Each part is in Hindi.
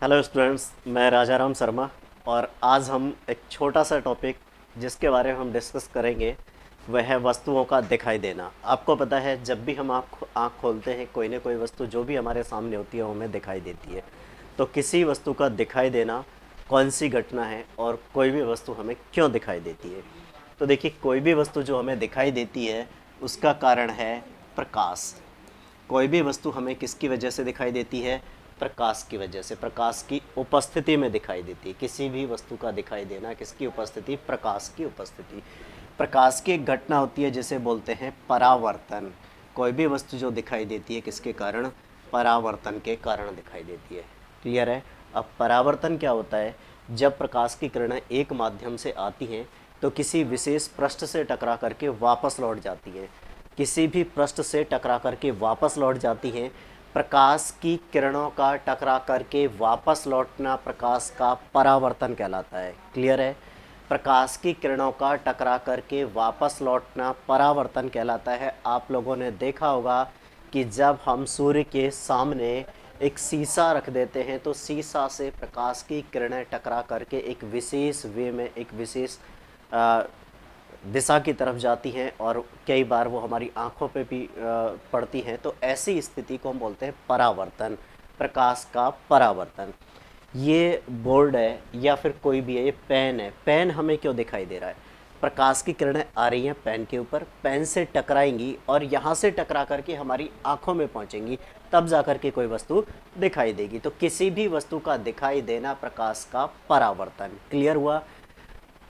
हेलो स्टूडेंट्स, मैं राजाराम शर्मा। और आज हम एक छोटा सा टॉपिक जिसके बारे में हम डिस्कस करेंगे वह है वस्तुओं का दिखाई देना। आपको पता है, जब भी हम आँख खोलते हैं कोई ना कोई वस्तु जो भी हमारे सामने होती है वो हमें दिखाई देती है। तो किसी वस्तु का दिखाई देना कौन सी घटना है और कोई भी वस्तु हमें क्यों दिखाई देती है। तो देखिए, कोई भी वस्तु जो हमें दिखाई देती है उसका कारण है प्रकाश। कोई भी वस्तु हमें किसकी वजह से दिखाई देती है? प्रकाश की वजह से, प्रकाश की उपस्थिति में दिखाई देती है। किसी भी वस्तु का दिखाई देना किसकी उपस्थिति? प्रकाश की उपस्थिति। प्रकाश की एक घटना होती है जिसे बोलते हैं परावर्तन। कोई भी वस्तु जो दिखाई देती है किसके कारण? परावर्तन के कारण दिखाई देती है। क्लियर है? अब परावर्तन क्या होता है? जब प्रकाश की किरणें एक माध्यम से आती हैं तो किसी विशेष पृष्ठ से टकरा करके वापस लौट जाती हैं। किसी भी पृष्ठ से टकरा करके वापस लौट जाती हैं। प्रकाश की किरणों का टकरा करके वापस लौटना प्रकाश का परावर्तन कहलाता है। क्लियर है? प्रकाश की किरणों का टकरा करके वापस लौटना परावर्तन कहलाता है। आप लोगों ने देखा होगा कि जब हम सूर्य के सामने एक शीशा रख देते हैं तो शीशा से प्रकाश की किरणें टकरा करके एक विशेष वे में, एक विशेष दिशा की तरफ जाती हैं और कई बार वो हमारी आंखों पे भी पड़ती हैं। तो ऐसी स्थिति को हम बोलते हैं परावर्तन, प्रकाश का परावर्तन। ये बोर्ड है या फिर कोई भी है, ये पेन है। पेन हमें क्यों दिखाई दे रहा है? प्रकाश की किरणें आ रही हैं पेन के ऊपर, पेन से टकराएंगी और यहाँ से टकरा करके हमारी आंखों में पहुँचेंगी, तब जा कर के कोई वस्तु दिखाई देगी। तो किसी भी वस्तु का दिखाई देना प्रकाश का परावर्तन। क्लियर हुआ?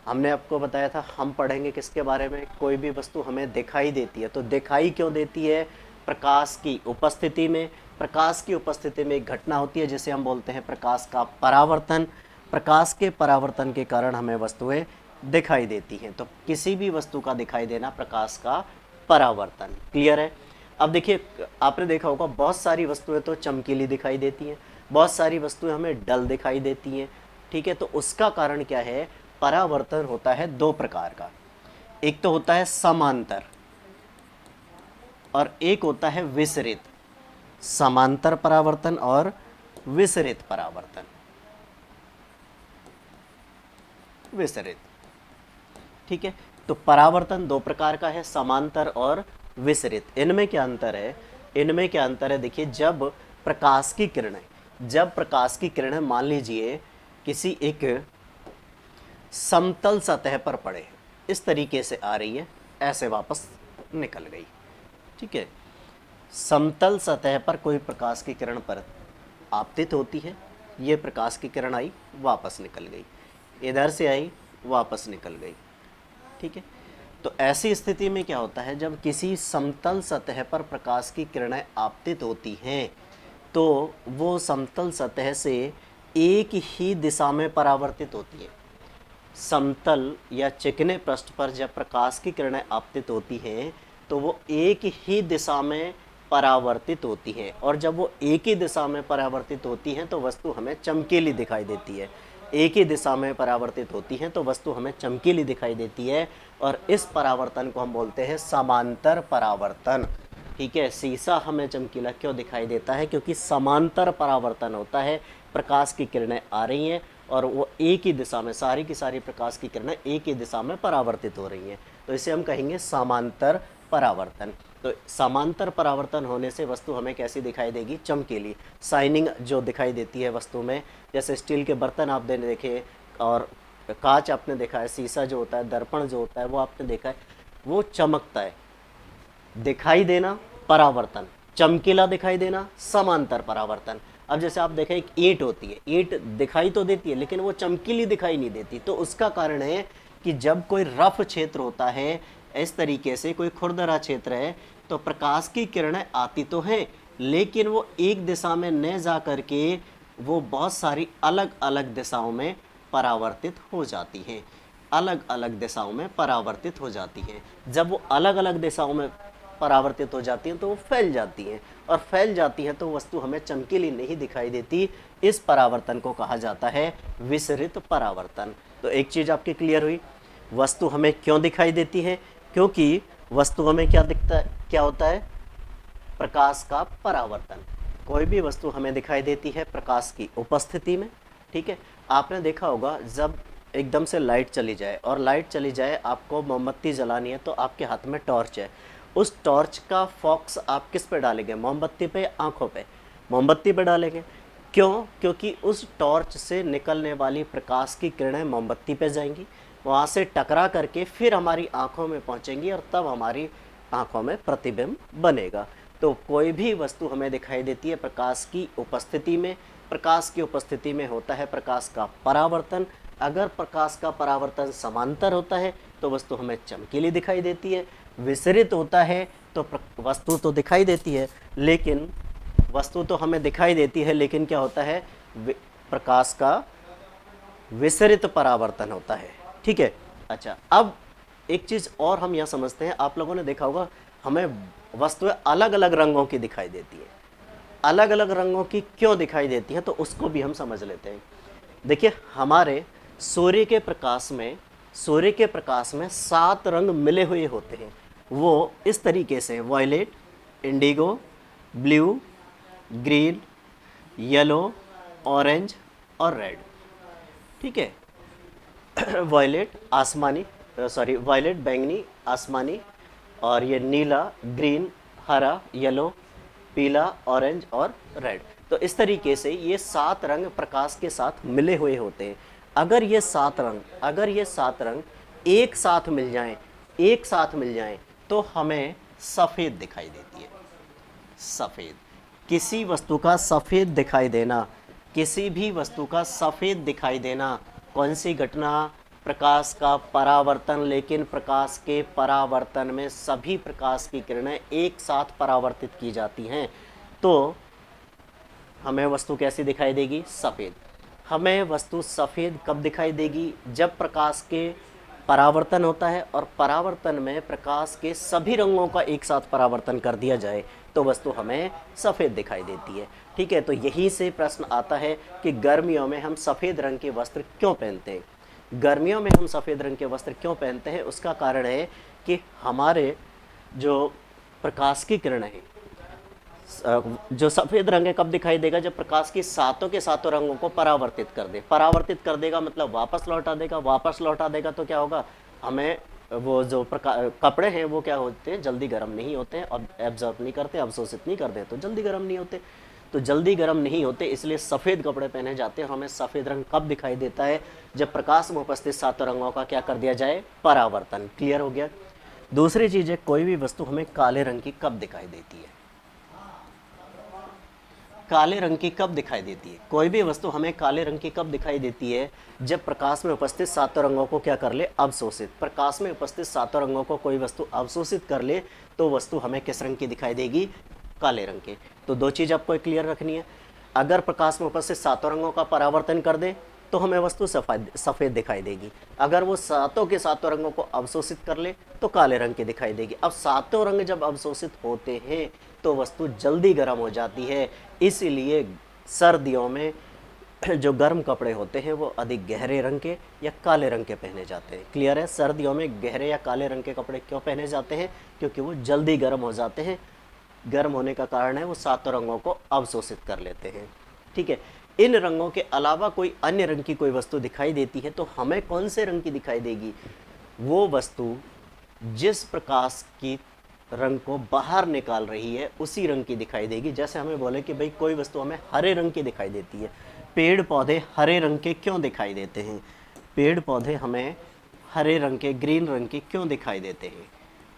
हमने आपको बताया था हम पढ़ेंगे किसके बारे में? कोई भी वस्तु हमें दिखाई देती है तो दिखाई क्यों देती है? प्रकाश की उपस्थिति में। प्रकाश की उपस्थिति में एक घटना होती है जिसे हम बोलते हैं प्रकाश का परावर्तन। प्रकाश के परावर्तन के कारण हमें वस्तुएं दिखाई देती हैं। तो किसी भी वस्तु का दिखाई देना प्रकाश का परावर्तन। क्लियर है? अब देखिए, आपने देखा होगा बहुत सारी वस्तुएं तो चमकीली दिखाई देती हैं, बहुत सारी वस्तुएं हमें डल दिखाई देती हैं। ठीक है, तो उसका कारण क्या है? परावर्तन होता है दो प्रकार का। एक तो होता है समांतर और एक होता है विसरित। समांतर परावर्तन और विसरित परावर्तन। विसरित। ठीक है, तो परावर्तन दो प्रकार का है, समांतर और विसरित। इनमें क्या अंतर है? इनमें क्या अंतर है? देखिए, जब प्रकाश की किरणें मान लीजिए किसी एक समतल सतह पर पड़े, इस तरीके से आ रही है, ऐसे वापस निकल गई। ठीक है, समतल सतह पर कोई प्रकाश की किरण पर आपतित होती है, ये प्रकाश की किरण आई, वापस निकल गई, इधर से आई, वापस निकल गई। ठीक है, तो ऐसी स्थिति में क्या होता है? जब किसी समतल सतह पर प्रकाश की किरणें आपतित होती हैं तो वो समतल सतह से एक ही दिशा में परावर्तित होती है। समतल या चिकने पृष्ठ पर जब प्रकाश की किरणें आपतित होती हैं तो वो एक ही दिशा में परावर्तित होती हैं, और जब वो एक ही दिशा में परावर्तित होती हैं तो वस्तु हमें चमकीली दिखाई देती है। एक ही दिशा में परावर्तित होती हैं तो वस्तु हमें चमकीली दिखाई देती है, और इस परावर्तन को हम बोलते हैं समांतर परावर्तन। ठीक है, शीशा हमें चमकीला क्यों दिखाई देता है? क्योंकि समांतर परावर्तन होता है। प्रकाश की किरणें आ रही हैं और वो एक ही दिशा में, सारी की सारी प्रकाश की किरणें एक ही दिशा में परावर्तित हो रही हैं, तो इसे हम कहेंगे समांतर परावर्तन। तो समांतर परावर्तन होने से वस्तु हमें कैसी दिखाई देगी? चमकीली, शाइनिंग जो दिखाई देती है वस्तु में। जैसे स्टील के बर्तन आपने देखे, और कांच आपने देखा है, शीशा जो होता है, दर्पण जो होता है, वो आपने देखा है, वो चमकता है। दिखाई देना परावर्तन, चमकीला दिखाई देना समांतर परावर्तन। अब जैसे आप देखें, एक ईंट होती है, ईंट दिखाई तो देती है लेकिन वो चमकीली दिखाई नहीं देती। तो उसका कारण है कि जब कोई रफ क्षेत्र होता है, इस तरीके से कोई खुरदरा क्षेत्र है, तो प्रकाश की किरणें आती तो हैं लेकिन वो एक दिशा में न जा करके वो बहुत सारी अलग अलग दिशाओं में परावर्तित हो जाती हैं। अलग अलग दिशाओं में परावर्तित हो जाती हैं। जब वो अलग अलग दिशाओं में परावर्तित हो जाती हैं तो वो फैल जाती हैं, और फैल जाती हैं तो वस्तु हमें चमकीली नहीं दिखाई देती। इस परावर्तन को कहा जाता है विसरित परावर्तन। तो एक चीज़ आपकी क्लियर हुई, वस्तु हमें क्यों दिखाई देती है? क्योंकि वस्तु हमें क्या दिखता है, क्या होता है? प्रकाश का परावर्तन। कोई भी वस्तु हमें दिखाई देती है प्रकाश की उपस्थिति में। ठीक है, आपने देखा होगा जब एकदम से लाइट चली जाए और लाइट चली जाए, आपको मोमबत्ती जलानी है तो आपके हाथ में टॉर्च है, उस टॉर्च का फोकस आप किस पे डालेंगे? मोमबत्ती पे, आंखों पे? मोमबत्ती पे डालेंगे। क्यों? क्योंकि उस टॉर्च से निकलने वाली प्रकाश की किरणें मोमबत्ती पे जाएंगी, वहाँ से टकरा करके फिर हमारी आंखों में पहुँचेंगी और तब हमारी आंखों में प्रतिबिंब बनेगा। तो कोई भी वस्तु हमें दिखाई देती है प्रकाश की उपस्थिति में। प्रकाश की उपस्थिति में होता है प्रकाश का परावर्तन। अगर प्रकाश का परावर्तन समांतर होता है तो वस्तु हमें चमकीली दिखाई देती है। विसरित होता है तो वस्तु तो दिखाई देती है, लेकिन वस्तु तो हमें दिखाई देती है, लेकिन क्या होता है? प्रकाश का विसरित परावर्तन होता है। ठीक है। अच्छा, अब एक चीज़ और हम यह समझते हैं, आप लोगों ने देखा होगा हमें वस्तुएं अलग अलग रंगों की दिखाई देती है। अलग अलग रंगों की क्यों दिखाई देती है, तो उसको भी हम समझ लेते हैं। देखिए, हमारे सूर्य के प्रकाश में 7 रंग मिले हुए होते हैं। वो इस तरीके से violet, indigo, blue, green, yellow, orange और रेड। ठीक है। वॉयलेट आसमानी, वॉयलेट बैंगनी, आसमानी, और ये नीला, ग्रीन, हरा, येलो, पीला, ऑरेंज और रेड। तो इस तरीके से ये 7 रंग प्रकाश के साथ मिले हुए होते हैं। अगर ये 7 रंग एक साथ मिल जाएं तो हमें सफ़ेद दिखाई देती है। सफ़ेद, किसी वस्तु का सफ़ेद दिखाई देना, किसी भी वस्तु का सफ़ेद दिखाई देना, कौन सी घटना? प्रकाश का परावर्तन। लेकिन प्रकाश के परावर्तन में सभी प्रकाश की किरणें एक साथ परावर्तित की जाती हैं, तो हमें वस्तु कैसी दिखाई देगी? सफ़ेद। हमें वस्तु सफ़ेद कब दिखाई देगी? जब प्रकाश के परावर्तन होता है और परावर्तन में प्रकाश के सभी रंगों का एक साथ परावर्तन कर दिया जाए तो वस्तु हमें सफ़ेद दिखाई देती है। ठीक है, तो यहीं से प्रश्न आता है कि गर्मियों में हम सफ़ेद रंग के वस्त्र क्यों पहनते हैं? गर्मियों में हम सफ़ेद रंग के वस्त्र क्यों पहनते हैं? उसका कारण है कि हमारे जो प्रकाश की किरणें हैं, जो सफ़ेद रंग है कब दिखाई देगा? जब प्रकाश की सातों के सातों रंगों को परावर्तित कर दे। परावर्तित कर देगा मतलब वापस लौटा देगा। वापस लौटा देगा तो क्या होगा? हमें वो जो कपड़े हैं वो क्या होते हैं? जल्दी गर्म नहीं होते हैं, और एब्जॉर्ब नहीं करते, अवशोषित नहीं करते, तो जल्दी गर्म नहीं होते। तो जल्दी गर्म नहीं होते, इसलिए सफ़ेद कपड़े पहने जाते हैं। हमें सफ़ेद रंग कब दिखाई देता है? जब प्रकाश में उपस्थित सातों रंगों का क्या कर दिया जाए? परावर्तन। क्लियर हो गया? दूसरी चीज़ है, कोई भी वस्तु हमें काले रंग की कब दिखाई देती है? काले रंग की कब दिखाई देती है? कोई भी वस्तु हमें काले रंग की कब दिखाई देती है? जब प्रकाश में उपस्थित सातों रंगों को क्या कर ले? अवशोषित। प्रकाश में उपस्थित सातों रंगों को कोई वस्तु अवशोषित कर ले तो वस्तु हमें किस रंग की दिखाई देगी? काले रंग के। तो दो चीज़ आपको क्लियर रखनी है। अगर प्रकाश में उपस्थित सातों रंगों का परावर्तन कर दे तो हमें वस्तु सफ़ेद दिखाई देगी। अगर वो सातों के सातों रंगों को अवशोषित कर ले तो काले रंग की दिखाई देगी। अब सातों रंग जब अवशोषित होते हैं तो वस्तु जल्दी गर्म हो जाती है। इसलिए सर्दियों में जो गर्म कपड़े होते हैं वो अधिक गहरे रंग के या काले रंग के पहने जाते हैं। क्लियर है? सर्दियों में गहरे या काले रंग के कपड़े क्यों पहने जाते हैं? क्योंकि वो जल्दी गर्म हो जाते हैं। गर्म होने का कारण है वो सातों रंगों को अवशोषित कर लेते हैं। ठीक है, इन रंगों के अलावा कोई अन्य रंग की कोई वस्तु दिखाई देती है तो हमें कौन से रंग की दिखाई देगी? वो वस्तु जिस प्रकाश की रंग को बाहर निकाल रही है उसी रंग की दिखाई देगी। जैसे हमें बोले कि भाई कोई वस्तु हमें हरे रंग की दिखाई देती है। पेड़ पौधे हरे रंग के क्यों दिखाई देते हैं? पेड़ पौधे हमें हरे रंग के, ग्रीन रंग के क्यों दिखाई देते हैं?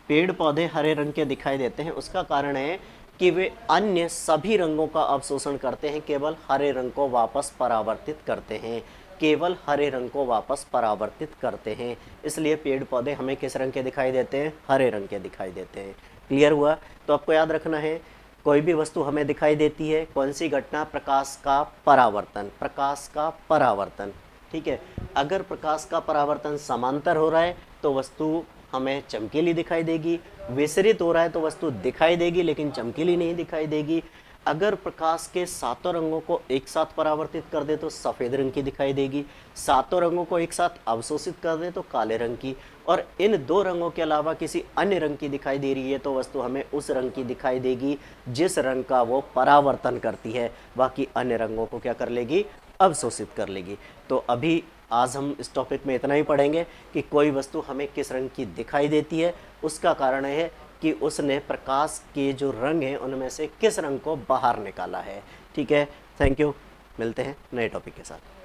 पेड़ पौधे हरे रंग के दिखाई देते हैं, उसका कारण है कि वे अन्य सभी रंगों का अवशोषण करते हैं, केवल हरे रंग को वापस परावर्तित करते हैं। केवल हरे रंग को वापस परावर्तित करते हैं। इसलिए पेड़ पौधे हमें किस रंग के दिखाई देते हैं? हरे रंग के दिखाई देते हैं। क्लियर हुआ? तो आपको याद रखना है, कोई भी वस्तु हमें दिखाई देती है, कौन सी घटना? प्रकाश का परावर्तन। प्रकाश का परावर्तन। ठीक है, अगर प्रकाश का परावर्तन समांतर हो रहा है तो वस्तु हमें चमकीली दिखाई देगी। विसरित हो रहा है तो वस्तु दिखाई देगी लेकिन चमकीली नहीं दिखाई देगी। अगर प्रकाश के सातों रंगों को एक साथ परावर्तित कर दे तो सफ़ेद रंग की दिखाई देगी। सातों रंगों को एक साथ अवशोषित कर दे तो काले रंग की। और इन दो रंगों के अलावा किसी अन्य रंग की दिखाई दे रही है तो वस्तु हमें उस रंग की दिखाई देगी जिस रंग का वो परावर्तन करती है, बाकी अन्य रंगों को क्या कर लेगी, अवशोषित कर लेगी। तो अभी आज हम इस टॉपिक में इतना ही पढ़ेंगे कि कोई वस्तु हमें किस रंग की दिखाई देती है, उसका कारण है कि उसने प्रकाश के जो रंग हैं उनमें से किस रंग को बाहर निकाला है। ठीक है, थैंक यू, मिलते हैं नए टॉपिक के साथ।